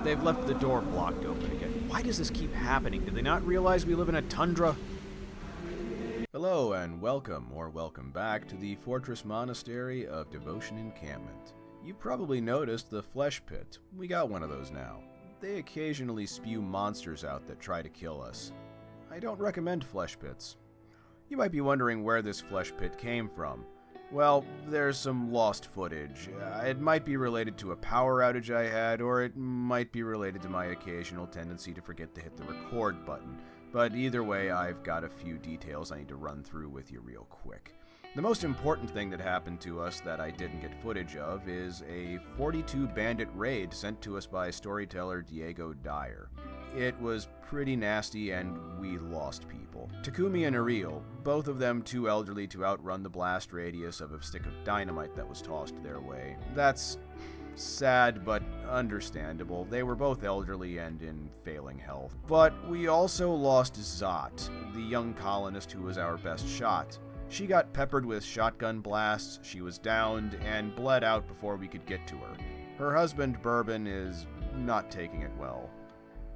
they've left the door blocked open again. Why does this keep happening? Do they not realize we live in a tundra? Hello and welcome, or welcome back, to the Fortress Monastery of Devotion Encampment. You probably noticed the flesh pit. We got one of those now. They occasionally spew monsters out that try to kill us. I don't recommend flesh pits. You might be wondering where this flesh pit came from. Well, there's some lost footage. It might be related to a power outage I had, or it might be related to my occasional tendency to forget to hit the record button. But either way, I've got a few details I need to run through with you real quick. The most important thing that happened to us that I didn't get footage of is a 42 bandit raid sent to us by storyteller Diego Dyer. It was pretty nasty and we lost people. Takumi and Ariel, both of them too elderly to outrun the blast radius of a stick of dynamite that was tossed their way. That's sad but understandable. They were both elderly and in failing health. But we also lost Zot, the young colonist who was our best shot. She got peppered with shotgun blasts, she was downed, and bled out before we could get to her. Her husband, Bourbon, is not taking it well.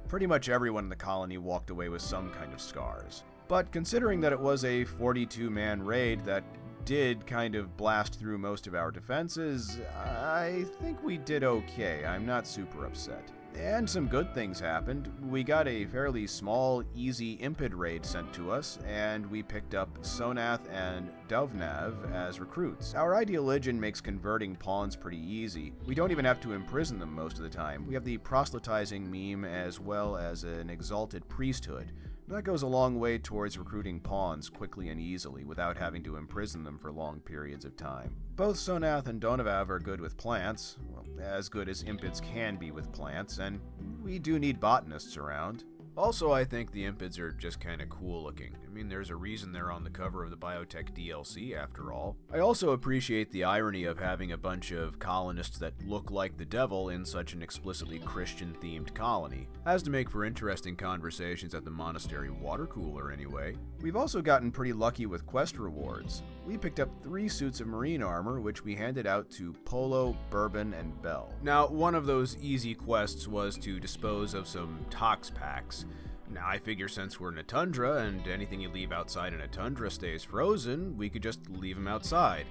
Pretty much everyone in the colony walked away with some kind of scars. But considering that it was a 42-man raid that did kind of blast through most of our defenses, I think we did okay. I'm not super upset. And some good things happened. We got a fairly small, easy Impid raid sent to us, and we picked up Sonath and Dovnav as recruits. Our ideologian makes converting pawns pretty easy. We don't even have to imprison them most of the time. We have the proselytizing meme as well as an exalted priesthood. That goes a long way towards recruiting pawns quickly and easily without having to imprison them for long periods of time. Both Sonath and Donovav are good with plants, well, as good as Impids can be with plants, and we do need botanists around. Also, I think the Impids are just kinda cool looking. I mean, there's a reason they're on the cover of the Biotech DLC, after all. I also appreciate the irony of having a bunch of colonists that look like the devil in such an explicitly Christian-themed colony. Has to make for interesting conversations at the monastery water cooler, anyway. We've also gotten pretty lucky with quest rewards. We picked up 3 suits of marine armor, which we handed out to Polo, Bourbon, and Bell. Now, one of those easy quests was to dispose of some tox packs. Now, I figure since we're in a tundra, and anything you leave outside in a tundra stays frozen, we could just leave them outside.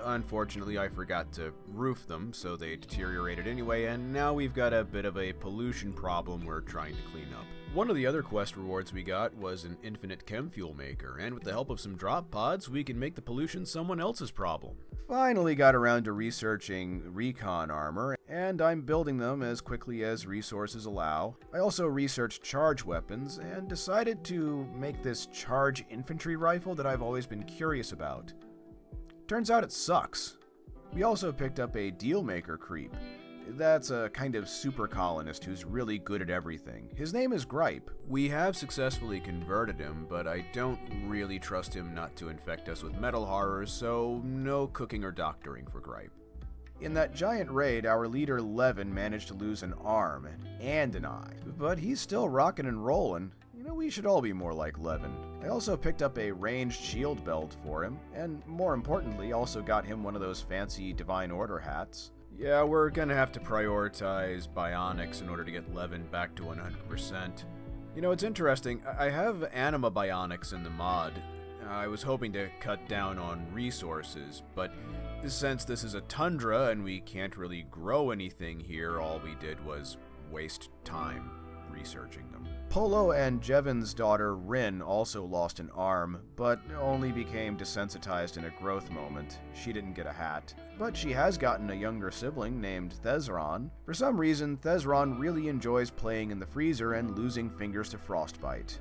Unfortunately, I forgot to roof them, so they deteriorated anyway, and now we've got a bit of a pollution problem we're trying to clean up. One of the other quest rewards we got was an infinite chem fuel maker, and with the help of some drop pods, we can make the pollution someone else's problem. Finally got around to researching recon armor, and I'm building them as quickly as resources allow. I also researched charge weapons, and decided to make this charge infantry rifle that I've always been curious about. Turns out it sucks. We also picked up a dealmaker creep. That's a kind of super colonist who's really good at everything. His name is Gripe. We have successfully converted him, but I don't really trust him not to infect us with metal horrors, so no cooking or doctoring for Gripe. In that giant raid, our leader Levin managed to lose an arm and an eye, but he's still rockin' and rollin'. You know, we should all be more like Levin. I also picked up a ranged shield belt for him, and more importantly, also got him one of those fancy Divine Order hats. Yeah, we're gonna have to prioritize bionics in order to get Levin back to 100%. You know, it's interesting, I have anima bionics in the mod. I was hoping to cut down on resources, but since this is a tundra and we can't really grow anything here, all we did was waste time researching them. Polo and Jevon's daughter Rin also lost an arm, but only became desensitized in a growth moment. She didn't get a hat. But she has gotten a younger sibling named Thezron. For some reason, Thezron really enjoys playing in the freezer and losing fingers to frostbite.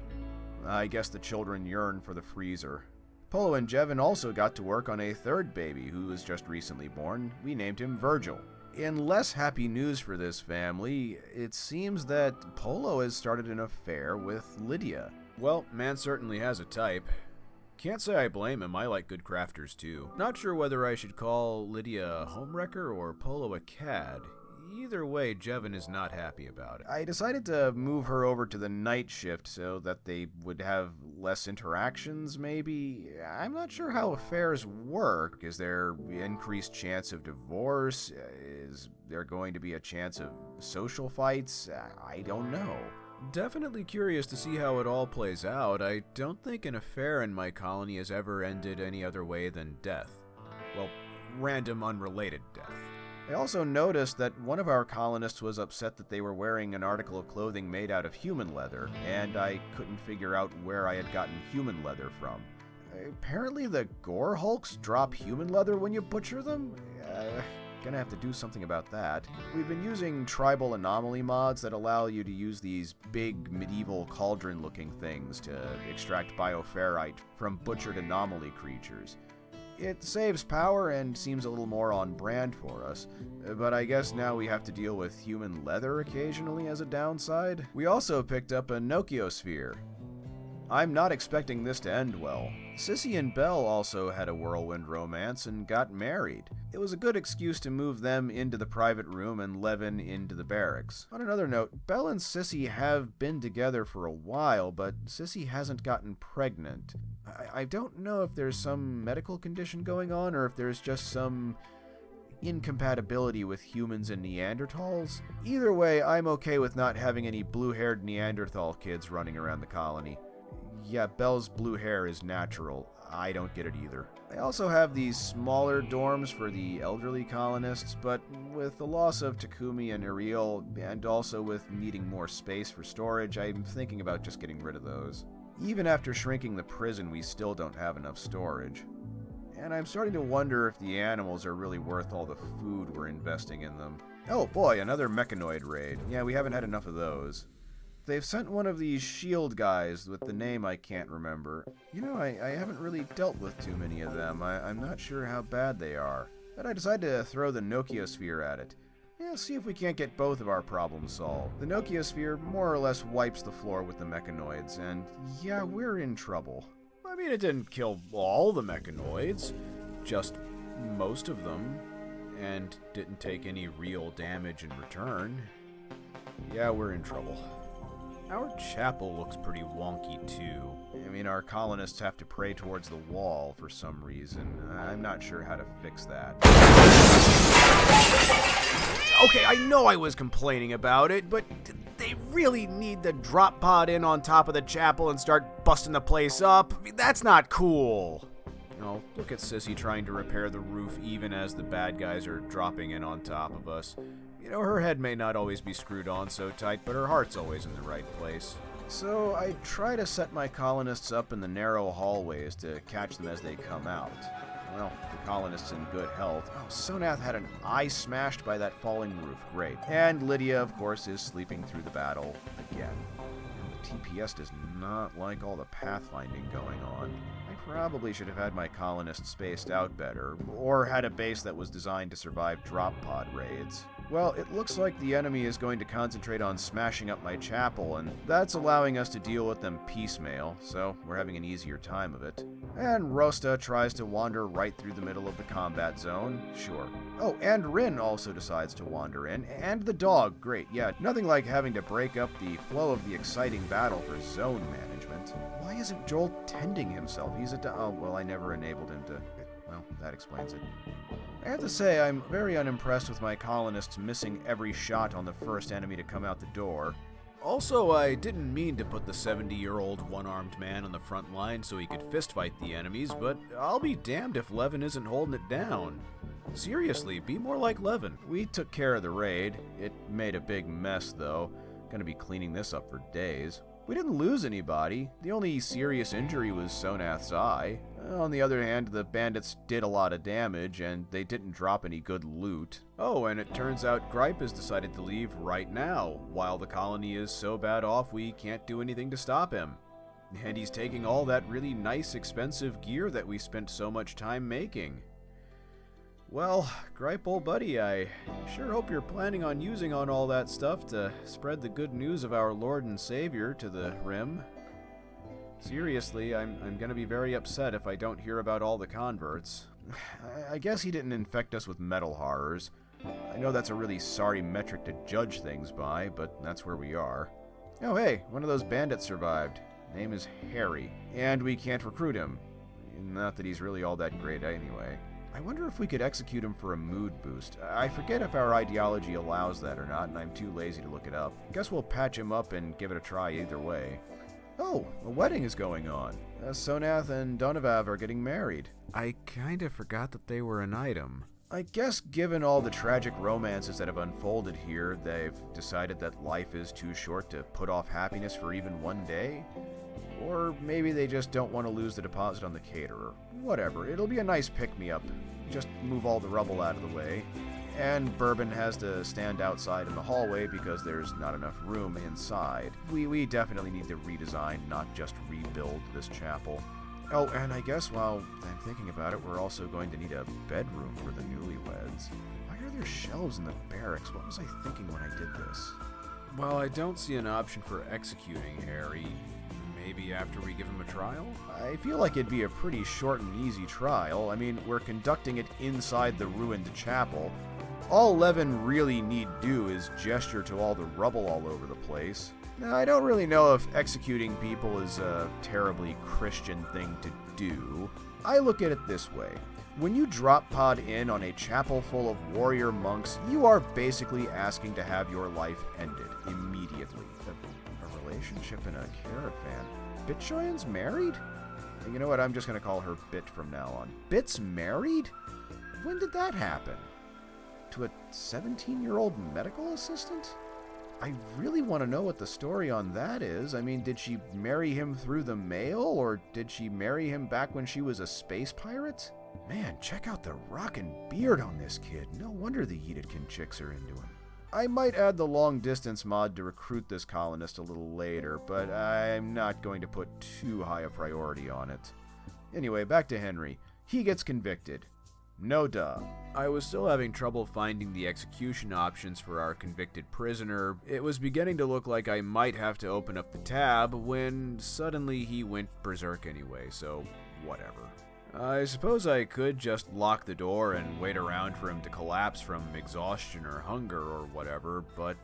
I guess the children yearn for the freezer. Polo and Jevon also got to work on a third baby who was just recently born. We named him Virgil. In less happy news for this family, it seems that Polo has started an affair with Lydia. Well, man certainly has a type. Can't say I blame him, I like good crafters too. Not sure whether I should call Lydia a homewrecker or Polo a cad. Either way, Jevon is not happy about it. I decided to move her over to the night shift so that they would have less interactions, maybe? I'm not sure how affairs work. Is there increased chance of divorce? Is there going to be a chance of social fights? I don't know. Definitely curious to see how it all plays out. I don't think an affair in my colony has ever ended any other way than death. Well, random, unrelated death. I also noticed that one of our colonists was upset that they were wearing an article of clothing made out of human leather, and I couldn't figure out where I had gotten human leather from. Apparently the gore hulks drop human leather when you butcher them? Gonna have to do something about that. We've been using tribal anomaly mods that allow you to use these big medieval cauldron-looking things to extract bioferrite from butchered anomaly creatures. It saves power and seems a little more on brand for us, but I guess now we have to deal with human leather occasionally as a downside. We also picked up a Nochiosphere. I'm not expecting this to end well. Sissy and Belle also had a whirlwind romance and got married. It was a good excuse to move them into the private room and Levin into the barracks. On another note, Belle and Sissy have been together for a while, but Sissy hasn't gotten pregnant. I don't know if there's some medical condition going on or if there's just some incompatibility with humans and Neanderthals. Either way, I'm okay with not having any blue-haired Neanderthal kids running around the colony. Yeah, Belle's blue hair is natural. I don't get it either. I also have these smaller dorms for the elderly colonists, but with the loss of Takumi and Ariel, and also with needing more space for storage, I'm thinking about just getting rid of those. Even after shrinking the prison, we still don't have enough storage. And I'm starting to wonder if the animals are really worth all the food we're investing in them. Oh boy, another mechanoid raid. Yeah, we haven't had enough of those. They've sent one of these shield guys with the name I can't remember. You know, I haven't really dealt with too many of them. I'm not sure how bad they are. But I decided to throw the Nochiosphere at it. Yeah, see if we can't get both of our problems solved. The Nochiosphere more or less wipes the floor with the mechanoids, and yeah, we're in trouble. I mean, it didn't kill all the mechanoids, just most of them, and didn't take any real damage in return. Yeah, we're in trouble. Our chapel looks pretty wonky, too. I mean, our colonists have to pray towards the wall for some reason. I'm not sure how to fix that. Okay, I know I was complaining about it, but they really need the drop pod in on top of the chapel and start busting the place up. I mean, that's not cool. Oh, look at Sissy trying to repair the roof even as the bad guys are dropping in on top of us. You know, her head may not always be screwed on so tight, but her heart's always in the right place. So I try to set my colonists up in the narrow hallways to catch them as they come out. Well, the colonists in good health. Oh, Sonath had an eye smashed by that falling roof. Great. And Lydia, of course, is sleeping through the battle again. And the TPS does not like all the pathfinding going on. I probably should have had my colonists spaced out better, or had a base that was designed to survive drop pod raids. Well, it looks like the enemy is going to concentrate on smashing up my chapel, and that's allowing us to deal with them piecemeal, so we're having an easier time of it. And Rosta tries to wander right through the middle of the combat zone, sure. Oh, and Rin also decides to wander in, and the dog, great, yeah, nothing like having to break up the flow of the exciting battle for zone management. Why isn't Joel tending himself? Oh, well, I never enabled him to... Well, that explains it. I have to say, I'm very unimpressed with my colonists missing every shot on the first enemy to come out the door. Also, I didn't mean to put the 70-year-old one-armed man on the front line so he could fistfight the enemies, but I'll be damned if Levin isn't holding it down. Seriously, be more like Levin. We took care of the raid. It made a big mess, though. Gonna be cleaning this up for days. We didn't lose anybody. The only serious injury was Sonath's eye. On the other hand, the bandits did a lot of damage, and they didn't drop any good loot. Oh, and it turns out Gripe has decided to leave right now, while the colony is so bad off we can't do anything to stop him. And he's taking all that really nice, expensive gear that we spent so much time making. Well, Gripe, old buddy, I sure hope you're planning on using on all that stuff to spread the good news of our Lord and Savior to the Rim. Seriously, I'm gonna be very upset if I don't hear about all the converts. I guess he didn't infect us with metal horrors. I know that's a really sorry metric to judge things by, but that's where we are. Oh hey, one of those bandits survived. Name is Harry, and we can't recruit him. Not that he's really all that great anyway. I wonder if we could execute him for a mood boost. I forget if our ideology allows that or not, and I'm too lazy to look it up. Guess we'll patch him up and give it a try either way. Oh, a wedding is going on. Sonath and Donovav are getting married. I kinda forgot that they were an item. I guess given all the tragic romances that have unfolded here, they've decided that life is too short to put off happiness for even one day? Or maybe they just don't want to lose the deposit on the caterer. Whatever, it'll be a nice pick-me-up. Just move all the rubble out of the way. And Bourbon has to stand outside in the hallway because there's not enough room inside. We definitely need to redesign, not just rebuild this chapel. Oh, and I guess while I'm thinking about it, we're also going to need a bedroom for the newlyweds. Why are there shelves in the barracks? What was I thinking when I did this? Well, I don't see an option for executing Harry. Maybe after we give him a trial? I feel like it'd be a pretty short and easy trial. I mean, we're conducting it inside the ruined chapel. All Levin really need do is gesture to all the rubble all over the place. Now, I don't really know if executing people is a terribly Christian thing to do. I look at it this way. When you drop pod in on a chapel full of warrior monks, you are basically asking to have your life ended immediately. A relationship in a caravan. Bitshoyan's married? You know what, I'm just going to call her Bit from now on. Bit's married? When did that happen? To a 17-year-old medical assistant? I really want to know what the story on that is. I mean, did she marry him through the mail, or did she marry him back when she was a space pirate? Man, check out the rockin' beard on this kid. No wonder the Yiditkin chicks are into him. I might add the long-distance mod to recruit this colonist a little later, but I'm not going to put too high a priority on it. Anyway, back to Henry. He gets convicted. No duh. I was still having trouble finding the execution options for our convicted prisoner. It was beginning to look like I might have to open up the tab when suddenly he went berserk anyway, so whatever. I suppose I could just lock the door and wait around for him to collapse from exhaustion or hunger or whatever, but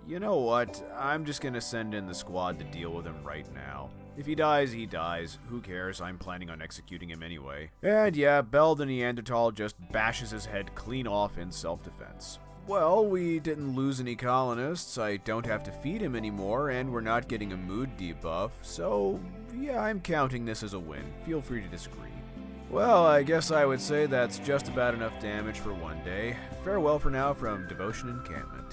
you know what? I'm just gonna send in the squad to deal with him right now. If he dies, he dies. Who cares? I'm planning on executing him anyway. And yeah, Bell the Neanderthal just bashes his head clean off in self-defense. Well, we didn't lose any colonists, I don't have to feed him anymore, and we're not getting a mood debuff, so yeah, I'm counting this as a win. Feel free to disagree. Well, I guess I would say that's just about enough damage for one day. Farewell for now from Devotion Encampment.